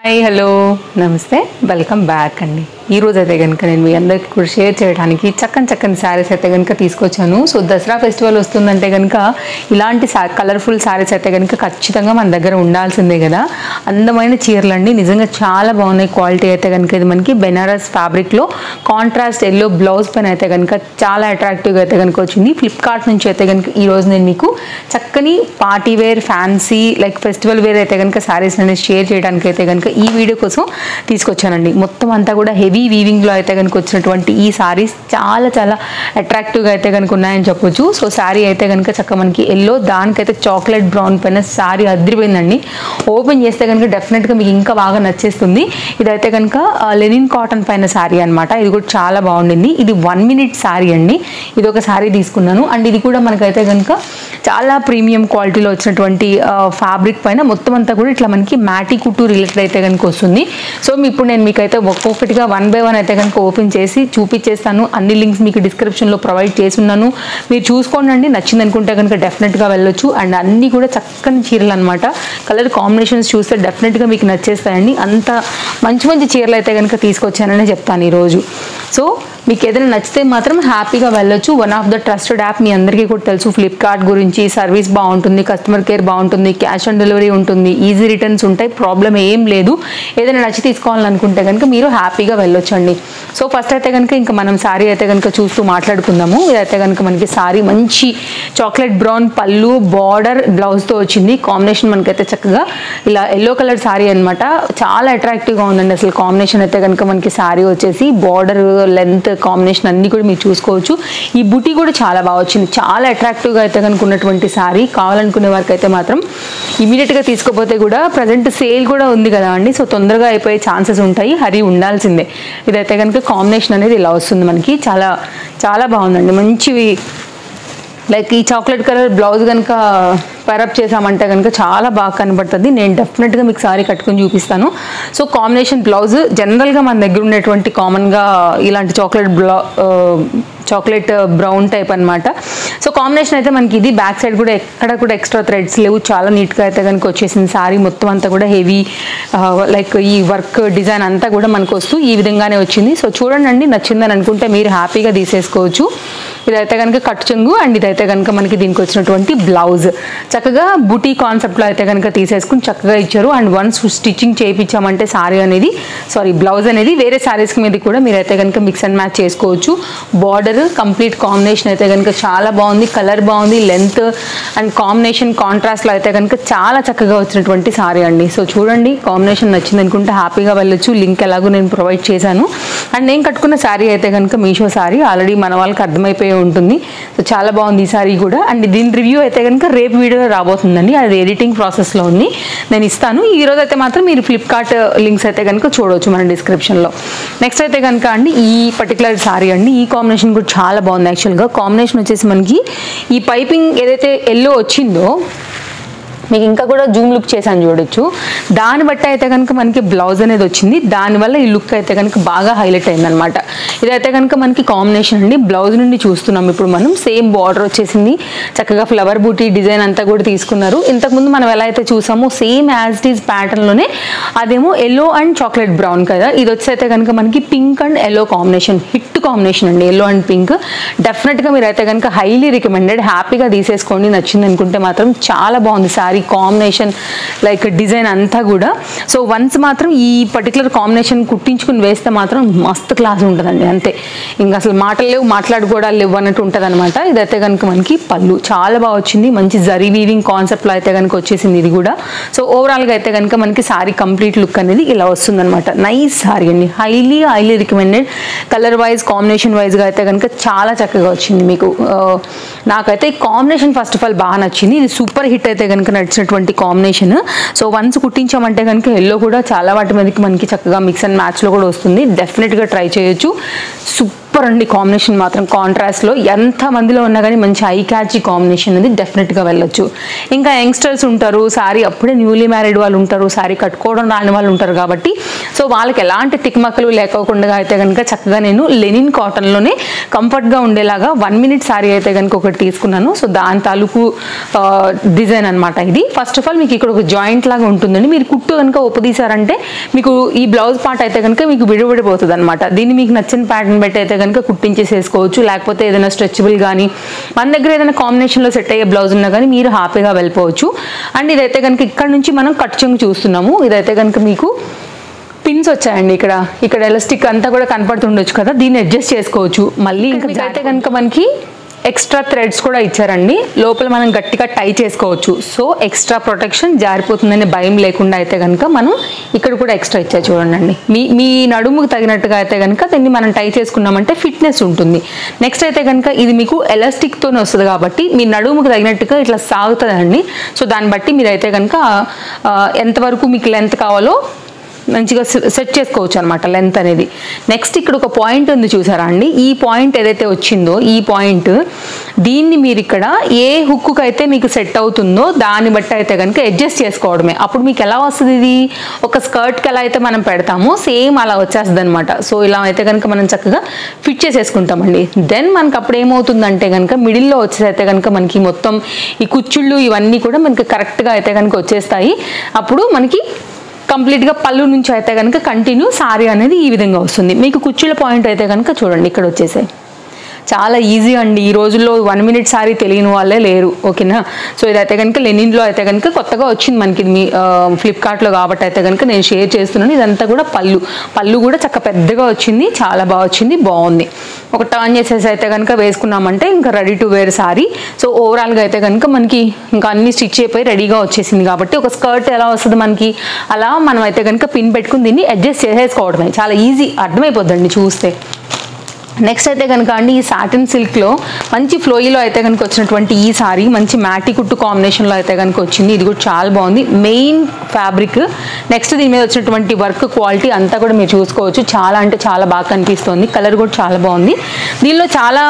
Hi hello నమస్తే welcome back అండి. ఈరోజు అయితే కనుక నేను మీ అందరికీ కూడా షేర్ చేయడానికి చక్కని శారీస్ అయితే కనుక తీసుకొచ్చాను. సో దసరా ఫెస్టివల్ వస్తుందంటే కనుక ఇలాంటి కలర్ఫుల్ శారీస్ అయితే కనుక ఖచ్చితంగా మన దగ్గర ఉండాల్సిందే కదా. అందమైన చీరలు అండి, నిజంగా చాలా బాగున్నాయి. క్వాలిటీ అయితే కనుక ఇది మనకి బెనారస్ ఫ్యాబ్రిక్లో కాంట్రాస్ట్ ఎల్లో బ్లౌజ్ పైన అయితే కనుక చాలా అట్రాక్టివ్గా అయితే కనుక వచ్చింది. ఫ్లిప్కార్ట్ నుంచి అయితే కనుక ఈరోజు నేను మీకు చక్కని party wear fancy like festival wear అయితే కనుక శారీస్ అనేది షేర్ చేయడానికి అయితే కనుక ఈ వీడియో కోసం తీసుకొచ్చానండి. మొత్తం అంతా కూడా హెవీ వీవింగ్లో అయితే కనుక వచ్చినటువంటి ఈ శారీస్ చాలా అట్రాక్టివ్గా అయితే కనుక ఉన్నాయని చెప్పొచ్చు. సో శారీ అయితే కనుక చక్క మనకి ఎల్లో, దానికైతే చాక్లెట్ బ్రౌన్ పైన శారీ అదిరిపోయిందండి. ఓపెన్ చేస్తే కనుక డెఫినెట్గా మీకు ఇంకా బాగా నచ్చేస్తుంది. ఇదైతే కనుక లెనిన్ కాటన్ పైన శారీ అనమాట. ఇది కూడా చాలా బాగుండింది. ఇది 1 minute శారీ అండి. ఇది ఒక శారీ తీసుకున్నాను. అండ్ ఇది కూడా మనకైతే కనుక చాలా ప్రీమియం క్వాలిటీలో వచ్చినటువంటి ఫ్యాబ్రిక్ పైన మొత్తం అంతా కూడా ఇట్లా మనకి మ్యాటీ కుట్టు రిలేటెడ్ అయితే కనుక వస్తుంది. సో ఇప్పుడు నేను మీకైతే ఒక్కొక్కటిగా 1 by 1 అయితే కనుక ఓపెన్ చేసి చూపించేస్తాను. అన్ని లింక్స్ మీకు డిస్క్రిప్షన్లో ప్రొవైడ్ చేసి ఉన్నాను, మీరు చూసుకోండి. నచ్చింది అనుకుంటే కనుక డెఫినెట్గా వెళ్ళొచ్చు. అండ్ అన్నీ కూడా చక్కని చీరలు అనమాట. కలర్ కాంబినేషన్స్ చూస్తే డెఫినెట్గా మీకు నచ్చేస్తాయండి. అంత మంచి చీరలు అయితే కనుక తీసుకొచ్చానని చెప్తాను ఈరోజు. సో మీకు ఏదైనా నచ్చితే మాత్రం హ్యాపీగా వెళ్ళొచ్చు. One of the trusted app, మీ అందరికీ కూడా తెలుసు ఫ్లిప్కార్ట్ గురించి. సర్వీస్ బాగుంటుంది, కస్టమర్ కేర్ బాగుంటుంది, క్యాష్ ఆన్ డెలివరీ ఉంటుంది, ఈజీ రిటర్న్స్ ఉంటాయి, ప్రాబ్లం ఏం లేదు. ఏదైనా నచ్చి తీసుకోవాలనుకుంటే కనుక మీరు హ్యాపీగా వెళ్ళొచ్చండి. సో ఫస్ట్ అయితే కనుక ఇంకా మనం శారీ అయితే కనుక చూస్తూ మాట్లాడుకుందాము. ఇదైతే కనుక మనకి శారీ మంచి చాక్లెట్ బ్రౌన్ పళ్ళు, బార్డర్, బ్లౌజ్తో వచ్చింది. కాంబినేషన్ మనకైతే చక్కగా ఇలా ఎల్లో కలర్ శారీ అనమాట. చాలా అట్రాక్టివ్గా ఉందండి అసలు కాంబినేషన్ అయితే కనుక మనకి శారీ వచ్చేసి బార్డర్, లెంత్, కాంబినేషన్ అన్ని కూడా మీరు చూసుకోవచ్చు. ఈ బుటీ కూడా చాలా బాగా వచ్చింది. చాలా అట్రాక్టివ్గా అయితే కనుక ఉన్నటువంటి శారీ. కావాలనుకునే వారికి అయితే మాత్రం ఇమీడియట్గా తీసుకోపోతే కూడా ప్రజెంట్ సేల్ కూడా ఉంది కదా అండి. సో తొందరగా అయిపోయే ఛాన్సెస్ ఉంటాయి, హరి ఉండాల్సిందే. ఇదైతే కనుక కాంబినేషన్ అనేది ఇలా వస్తుంది మనకి. చాలా బాగుందండి. మంచివి లైక్ ఈ చాక్లెట్ కలర్ బ్లౌజ్ కనుక పరప్ చేసామంటే కనుక చాలా బాగా కనబడుతుంది. నేను డెఫినెట్గా మీకు సారీ కట్టుకుని చూపిస్తాను. సో కాంబినేషన్ బ్లౌజ్ జనరల్గా మన దగ్గర ఉండేటువంటి కామన్గా ఇలాంటి చాక్లెట్ బ్రౌన్ టైప్ అనమాట. సో కాంబినేషన్ అయితే మనకి ఇది. బ్యాక్ సైడ్ కూడా ఎక్కడ కూడా ఎక్స్ట్రా థ్రెడ్స్ లేవు. చాలా నీట్గా అయితే కనుక వచ్చేసింది. శారీ మొత్తం అంతా కూడా హెవీ లైక్ ఈ వర్క్ డిజైన్ అంతా కూడా మనకు వస్తూ ఈ విధంగానే వచ్చింది. సో చూడండి, నచ్చిందని అనుకుంటే మీరు హ్యాపీగా తీసేసుకోవచ్చు. ఇదైతే కనుక కట్టు చెంగు. అండ్ ఇదైతే కనుక మనకి దీనికి వచ్చినటువంటి బ్లౌజ్ చక్కగా బుటీ కాన్సెప్ట్లో అయితే కనుక తీసేసుకుని చక్కగా ఇచ్చారు. అండ్ వన్స్ స్టిచ్చింగ్ చేయించామంటే బ్లౌజ్ అనేది వేరే శారీస్ మీద కూడా మీరైతే కనుక మిక్స్ అండ్ మ్యాచ్ చేసుకోవచ్చు. బార్డర్ కంప్లీట్ కాంబినేషన్ అయితే కనుక చాలా బాగుంది. కలర్ బాగుంది, లెంత్ అండ్ కాంబినేషన్ కాంట్రాస్ట్లో అయితే కనుక చాలా చక్కగా వచ్చినటువంటి శారీ అండి. సో చూడండి, కాంబినేషన్ నచ్చింది అనుకుంటే హ్యాపీగా వెళ్ళొచ్చు. లింక్ ఎలాగో నేను ప్రొవైడ్ చేశాను. అండ్ నేను కట్టుకున్న శారీ అయితే కనుక మీషో శారీ, ఆల్రెడీ మన వాళ్ళకి అర్థమైపోయి ఉంటుంది. సో చాలా బాగుంది ఈ శారీ కూడా. అండ్ దీని రివ్యూ అయితే కనుక రేపు వీడియోలో రాబోతుందండి. అది ఎడిటింగ్ ప్రాసెస్లో ఉంది, నేను ఇస్తాను. ఈరోజు అయితే మాత్రం మీరు ఫ్లిప్కార్ట్ లింక్స్ అయితే కనుక చూడవచ్చు మన డిస్క్రిప్షన్లో. నెక్స్ట్ అయితే కనుక అండి ఈ పర్టికులర్ శారీ అండి. ఈ కాంబినేషన్ కూడా చాలా బాగుంది. యాక్చువల్గా కాంబినేషన్ వచ్చేసి మనకి ఈ పైపింగ్ ఏదైతే ఎల్లో వచ్చిందో మీకు ఇంకా కూడా జూమ్ లుక్ చేశాను చూడొచ్చు. దాన్ని బట్టి అయితే కనుక మనకి బ్లౌజ్ అనేది వచ్చింది. దానివల్ల ఈ లుక్ అయితే కనుక బాగా హైలైట్ అయిందనమాట. ఇదైతే కనుక మనకి కాంబినేషన్ అండి. బ్లౌజ్ నుండి చూస్తున్నాం ఇప్పుడు మనం. సేమ్ బార్డర్ వచ్చేసింది, చక్కగా ఫ్లవర్ బూటీ డిజైన్ అంతా కూడా తీసుకున్నారు. ఇంతకుముందు మనం ఎలా అయితే చూసామో సేమ్ యాజ్ ఇట్ ఈజ్ ప్యాటర్న్లోనే అదేమో ఎల్లో అండ్ చాక్లెట్ బ్రౌన్ కదా. ఇది వచ్చి అయితే కనుక మనకి pink and yellow combination, hit combination అండి. ఎల్లో అండ్ పింక్ డెఫినెట్గా మీరు అయితే కనుక హైలీ రికమెండెడ్. హ్యాపీగా తీసేసుకోండి. నచ్చింది అనుకుంటే మాత్రం చాలా బాగుంది శారీ కాంబినేషన్, లైక్ డిజైన్ అంతా కూడా. సో వన్స్ మాత్రం ఈ పర్టికులర్ కాంబినేషన్ కుట్టించుకుని వేస్తే మాత్రం మస్తు క్లాస్ ఉంటుందండి. అంతే, ఇంకా అసలు మాటలు లేవు, మాట్లాడుకోవడాలు లేవు అన్నట్టు ఉంటుంది అనమాట. ఇదైతే కనుక మనకి పళ్ళు చాలా బాగా వచ్చింది. మంచి జరీ వీవింగ్ కాన్సెప్ట్లో అయితే కనుక వచ్చేసింది ఇది కూడా. సో ఓవరాల్గా అయితే కనుక మనకి శారీ కంప్లీట్ లుక్ అనేది ఇలా వస్తుందన్నమాట. నైస్ శారీ అండి, highly recommended. Colour wise, combination వైజ్గా అయితే కనుక చాలా చక్కగా వచ్చింది మీకు. నాకైతే ఈ కాంబినేషన్ ఫస్ట్ ఆఫ్ ఆల్ బాగా నచ్చింది. ఇది సూపర్ హిట్ అయితే కనుక నచ్చినటువంటి కాంబినేషన్. సో వన్స్ కుట్టించామంటే కనుక ఎల్లో కూడా చాలా వాటి మీదకి మనకి చక్కగా మిక్స్ అండ్ మ్యాచ్లో కూడా వస్తుంది. డెఫినెట్గా ట్రై చేయొచ్చు. సూపర్ అండి కాంబినేషన్ మాత్రం. కాంట్రాస్ట్లో ఎంత మందిలో ఉన్నా కానీ మంచి ఐ క్యాచీ కాంబినేషన్ అది. డెఫినెట్గా వెళ్ళొచ్చు. ఇంకా యంగ్స్టర్స్ ఉంటారు, శారీ అప్పుడే న్యూలీ మ్యారీడ్ వాళ్ళు ఉంటారు, శారీ కట్టుకోవడం రాని వాళ్ళు ఉంటారు కాబట్టి సో వాళ్ళకి ఎలాంటి తిక్మక్కలు లేకోకుండా అయితే కనుక చక్కగా నేను లెనిన్ కాటన్లోనే కంఫర్ట్గా ఉండేలాగా 1 minute శారీ అయితే కనుక ఒకటి తీసుకున్నాను. సో దాని తాలూకు డిజైన్ అనమాట ఇది. ఫస్ట్ ఆఫ్ ఆల్ మీకు ఇక్కడ ఒక జాయింట్ లాగా ఉంటుందండి. మీరు కుట్టు కనుక ఒప్పదీశారంటే మీకు ఈ బ్లౌజ్ పార్ట్ అయితే కనుక మీకు విడిపోతుంది అనమాట. దీన్ని మీకు నచ్చిన ప్యాటర్న్ బట్టి అయితే కనుక కుట్టించేసేసుకోవచ్చు. లేకపోతే ఏదైనా స్ట్రెచబుల్ కానీ మన దగ్గర ఏదైనా కాంబినేషన్లో సెట్ అయ్యే బ్లౌజ్ ఉన్నా కానీ మీరు హ్యాపీగా వెళ్ళిపోవచ్చు. అండ్ ఇదైతే కనుక ఇక్కడ నుంచి మనం కట్ చెంగు చూస్తున్నాము. ఇదైతే కనుక మీకు పిన్స్ వచ్చాయండి. ఇక్కడ ఎలాస్టిక్ అంతా కూడా కనపడుతుండొచ్చు కదా, దీన్ని అడ్జస్ట్ చేసుకోవచ్చు. మళ్ళీ ఇంకా అయితే కనుక మనకి ఎక్స్ట్రా థ్రెడ్స్ కూడా ఇచ్చారండి. లోపల మనం గట్టిగా టై చేసుకోవచ్చు. సో ఎక్స్ట్రా ప్రొటెక్షన్, జారిపోతుందనే భయం లేకుండా అయితే కనుక మనం ఇక్కడ కూడా ఎక్స్ట్రా ఇచ్చారు చూడండి. మీ నడుముకు తగినట్టుగా అయితే కనుక దీన్ని మనం టై చేసుకున్నామంటే ఫిట్నెస్ ఉంటుంది. నెక్స్ట్ అయితే కనుక ఇది మీకు ఎలాస్టిక్తోనే వస్తుంది కాబట్టి మీ నడుముకు తగినట్టుగా ఇట్లా సాగుతుందండి. సో దాన్ని బట్టి మీరైతే కనుక ఎంతవరకు మీకు లెంత్ కావాలో మంచిగా సెట్ చేసుకోవచ్చు అనమాట లెంత్ అనేది. నెక్స్ట్ ఇక్కడ ఒక పాయింట్ ఉంది చూసారా అండి, ఈ పాయింట్ ఏదైతే వచ్చిందో ఈ పాయింట్ దీన్ని మీరు ఇక్కడ ఏ హుక్కు అయితే మీకు సెట్ అవుతుందో దాన్ని బట్టి అయితే కనుక అడ్జస్ట్ చేసుకోవడమే. అప్పుడు మీకు ఎలా వస్తుంది, ఇది ఒక స్కర్ట్కి ఎలా అయితే మనం పెడతామో సేమ్ అలా వచ్చేస్తుంది అనమాట. సో ఇలా అయితే కనుక మనం చక్కగా ఫిట్ చేసేసుకుంటామండి. దెన్ మనకి అప్పుడు ఏమవుతుందంటే కనుక మిడిల్లో వచ్చేసైతే కనుక మనకి మొత్తం ఈ కుచ్చుళ్ళు ఇవన్నీ కూడా మనకి కరెక్ట్గా అయితే కనుక వచ్చేస్తాయి. అప్పుడు మనకి కంప్లీట్గా పళ్ళు నుంచి అయితే కనుక కంటిన్యూ సారీ అనేది ఈ విధంగా వస్తుంది. మీకు కుచ్చుల పాయింట్ అయితే కనుక చూడండి ఇక్కడ వచ్చేసాయి. చాలా ఈజీ అండి. ఈ రోజుల్లో 1 minute సారీ తెలియని వాళ్ళే లేరు. ఓకేనా. సో ఇదైతే కనుక లెనిన్లో అయితే కనుక కొత్తగా వచ్చింది మనకి మీ ఫ్లిప్కార్ట్లో కాబట్టి అయితే కనుక నేను షేర్ చేస్తున్నాను. ఇదంతా కూడా పళ్ళు కూడా చక్క పెద్దగా వచ్చింది, చాలా బాగా వచ్చింది, బాగుంది. ఒక టర్న్ చేసేసి అయితే కనుక వేసుకున్నామంటే ఇంకా ready to wear sari. So ఓవరాల్గా అయితే కనుక మనకి ఇంకా అన్ని స్టిచ్ అయిపోయి రెడీగా వచ్చేసింది కాబట్టి ఒక స్కర్ట్ ఎలా వస్తుంది మనకి అలా మనం అయితే కనుక పిన్ పెట్టుకుని దీన్ని అడ్జస్ట్ చేసేసుకోవడమే. చాలా ఈజీ, అర్థమైపోద్దండి చూస్తే. నెక్స్ట్ అయితే కనుక అండి ఈ సాటిన్ సిల్క్లో మంచి ఫ్లోయిలో అయితే కనుక వచ్చినటువంటి ఈ సారీ మంచి మ్యాటి కుట్టు కాంబినేషన్లో అయితే కనుక వచ్చింది. ఇది కూడా చాలా బాగుంది, మెయిన్ ఫ్యాబ్రిక్. నెక్స్ట్ దీని మీద వచ్చినటువంటి వర్క్ క్వాలిటీ అంతా కూడా మీరు చూసుకోవచ్చు. చాలా అంటే చాలా బాగా కనిపిస్తుంది. కలర్ కూడా చాలా బాగుంది. దీనిలో చాలా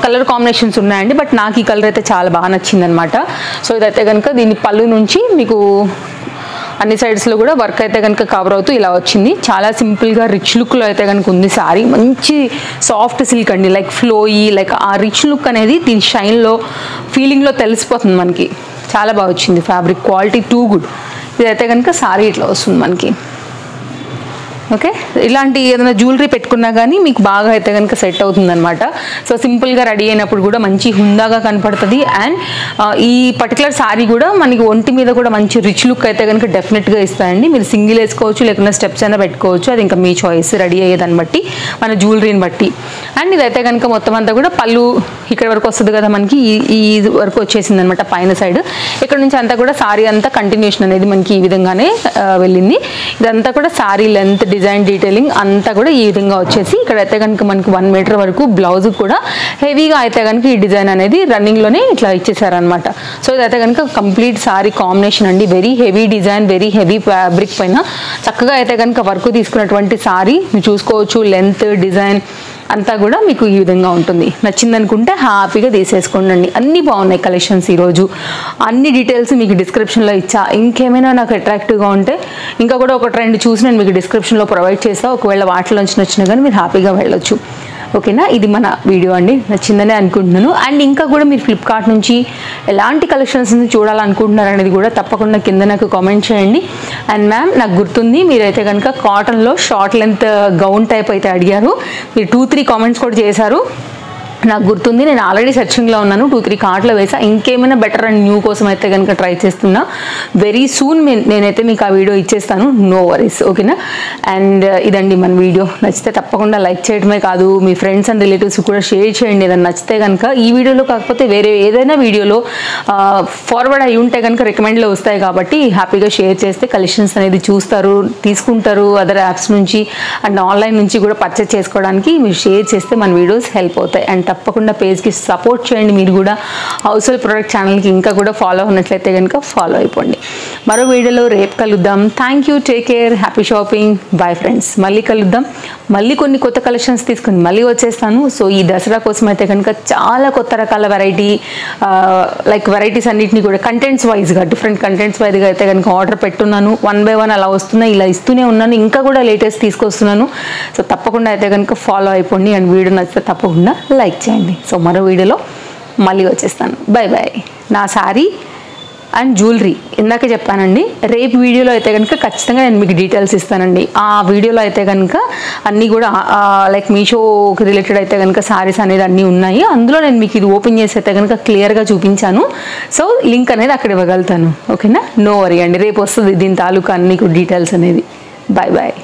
కలర్ కాంబినేషన్స్ ఉన్నాయండి, బట్ నాకు ఈ కలర్ అయితే చాలా బాగా నచ్చింది అనమాట. సో ఇదైతే కనుక దీని పళ్ళు నుంచి మీకు అన్ని సైడ్స్లో కూడా వర్క్ అయితే కనుక కవర్ అవుతూ ఇలా వచ్చింది. చాలా సింపుల్గా రిచ్ లుక్లో అయితే కనుక ఉంది సారీ. మంచి సాఫ్ట్ సిల్క్ అండి, లైక్ ఫ్లోయి, లైక్ ఆ రిచ్ లుక్ అనేది దీని షైన్లో ఫీలింగ్లో తెలిసిపోతుంది మనకి. చాలా బాగా వచ్చింది ఫ్యాబ్రిక్ క్వాలిటీ, టూ గుడ్. ఇదైతే కనుక సారీ ఇట్లా వస్తుంది మనకి. ఓకే, ఇలాంటి ఏదైనా జ్యువెలరీ పెట్టుకున్నా కానీ మీకు బాగా అయితే కనుక సెట్ అవుతుంది అనమాట. సో సింపుల్గా రెడీ అయినప్పుడు కూడా మంచి హుందాగా కనపడుతుంది. అండ్ ఈ పర్టికులర్ సారీ కూడా మనకి ఒంటి మీద కూడా మంచి రిచ్ లుక్ అయితే కనుక డెఫినెట్గా ఇస్తాయండి. మీరు సింగిల్ వేసుకోవచ్చు, లేకుండా స్టెప్స్ అయినా పెట్టుకోవచ్చు. అది ఇంకా మీ చాయిస్, రెడీ అయ్యేదాన్ని బట్టి, మన జ్యువెలరీని బట్టి. అండ్ ఇదైతే కనుక మొత్తం అంతా కూడా పళ్ళు ఇక్కడ వరకు వస్తుంది కదా మనకి, ఈ వరకు వచ్చేసింది అనమాట పైన సైడ్. ఇక్కడ నుంచి అంతా కూడా సారీ అంతా కంటిన్యూషన్ అనేది మనకి ఈ విధంగానే వెళ్ళింది. ఇదంతా కూడా సారీ లెంత్, డిజైన్, డీటెయిలింగ్ అంతా కూడా ఈ విధంగా వచ్చేసి ఇక్కడైతే కనుక మనకి 1 meter వరకు బ్లౌజ్ కూడా హెవీగా అయితే కనుక ఈ డిజైన్ అనేది రన్నింగ్లోనే ఇట్లా ఇచ్చేసారనమాట. సో ఇదైతే కనుక కంప్లీట్ సారీ కాంబినేషన్ అండి. Very heavy design, very heavy fabric పైన చక్కగా అయితే కనుక వర్క్ తీసుకున్నటువంటి సారీ మీరు చూసుకోవచ్చు. లెంత్, డిజైన్ అంతా కూడా మీకు ఈ విధంగా ఉంటుంది. నచ్చింది అనుకుంటే హ్యాపీగా తీసేసుకోండి. అన్నీ బాగున్నాయి కలెక్షన్స్ ఈరోజు. అన్ని డీటెయిల్స్ మీకు డిస్క్రిప్షన్లో ఇచ్చా. ఇంకేమైనా నాకు అట్రాక్టివ్గా ఉంటే ఇంకా కూడా ఒక ట్రెండ్ చూసి నేను మీకు డిస్క్రిప్షన్లో ప్రొవైడ్ చేస్తాను. ఒకవేళ వాటిలోంచి నచ్చినా కానీ మీరు హ్యాపీగా వెళ్ళొచ్చు. ఓకేనా. ఇది మన వీడియో అండి, నచ్చిందనే అనుకుంటున్నాను. అండ్ ఇంకా కూడా మీరు ఫ్లిప్కార్ట్ నుంచి ఎలాంటి కలెక్షన్స్ చూడాలనుకుంటున్నారు అనేది కూడా తప్పకుండా కింద నాకు కామెంట్ చేయండి. అండ్ మ్యామ్ నాకు గుర్తుంది మీరైతే కనుక కాటన్లో షార్ట్ లెంత్ గౌన్ టైప్ అయితే అడిగారు. మీరు 2-3 కామెంట్స్ కూడా చేశారు, నాకు గుర్తుంది. నేను ఆల్రెడీ సెర్చింగ్లో ఉన్నాను, 2-3 కార్ట్లో వేసా. ఇంకేమైనా బెటర్ అండ్ న్యూ కోసం అయితే కనుక ట్రై చేస్తున్నా. వెరీ సూన్ నేనైతే మీకు ఆ వీడియో ఇచ్చేస్తాను, నో వరీస్. ఓకేనా. అండ్ ఇదండి మన వీడియో. నచ్చితే తప్పకుండా లైక్ చేయడమే కాదు మీ ఫ్రెండ్స్ అండ్ రిలేటివ్స్ కూడా షేర్ చేయండి. ఏదైనా నచ్చితే కనుక ఈ వీడియోలో కాకపోతే వేరే ఏదైనా వీడియోలో ఫార్వర్డ్ అయి ఉంటే కనుక రికమెండ్లో వస్తాయి కాబట్టి హ్యాపీగా షేర్ చేస్తే కలెక్షన్స్ అనేది చూస్తారు, తీసుకుంటారు. అదర్ యాప్స్ నుంచి అండ్ ఆన్లైన్ నుంచి కూడా పర్చేస్ చేసుకోవడానికి మీరు షేర్ చేస్తే మన వీడియోస్ హెల్ప్ అవుతాయి. అండ్ తప్పకుండా పేజ్కి సపోర్ట్ చేయండి. మీరు కూడా హౌస్ హోల్డ్ ప్రొడక్ట్ ఛానల్కి ఇంకా కూడా ఫాలో ఉన్నట్లయితే కనుక ఫాలో అయిపోండి. మరో వీడియోలో రేపు కలుద్దాం. Thank you, take care, happy shopping, bye friends. మళ్ళీ కలుద్దాం. మళ్ళీ కొన్ని కొత్త కలెక్షన్స్ తీసుకుని మళ్ళీ వచ్చేస్తాను. సో ఈ దసరా కోసం అయితే కనుక చాలా కొత్త రకాల వెరైటీస్ అన్నిటిని కూడా కంటెంట్స్ వైజ్గా, డిఫరెంట్ కంటెంట్స్ వైజ్గా అయితే కనుక ఆర్డర్ పెట్టున్నాను. 1 by 1 అలా వస్తున్నాయి, ఇలా ఇస్తూనే ఉన్నాను. ఇంకా కూడా లేటెస్ట్ తీసుకొస్తున్నాను. సో తప్పకుండా అయితే కనుక ఫాలో అయిపోండి. అండ్ వీడియో నచ్చితే తప్పకుండా లైక్ చేయండి. సో మరో వీడియోలో మళ్ళీ వచ్చేస్తాను. Bye bye. నా శారీ అండ్ జ్యువెలరీ ఇందాకే చెప్పానండి. రేపు వీడియోలో అయితే కనుక ఖచ్చితంగా నేను మీకు డీటెయిల్స్ ఇస్తానండి. ఆ వీడియోలో అయితే కనుక అన్నీ కూడా మీషోకి రిలేటెడ్ అయితే కనుక శారీస్ అనేది అన్నీ ఉన్నాయి. అందులో నేను మీకు ఇది ఓపెన్ చేసి అయితే కనుక క్లియర్గా చూపించాను. సో లింక్ అనేది అక్కడ ఇవ్వగలుగుతాను. ఓకేనా? నో వరీ అండి. రేపు వస్తుంది దీని తాలూకా అన్ని డీటెయిల్స్ అనేది. Bye bye.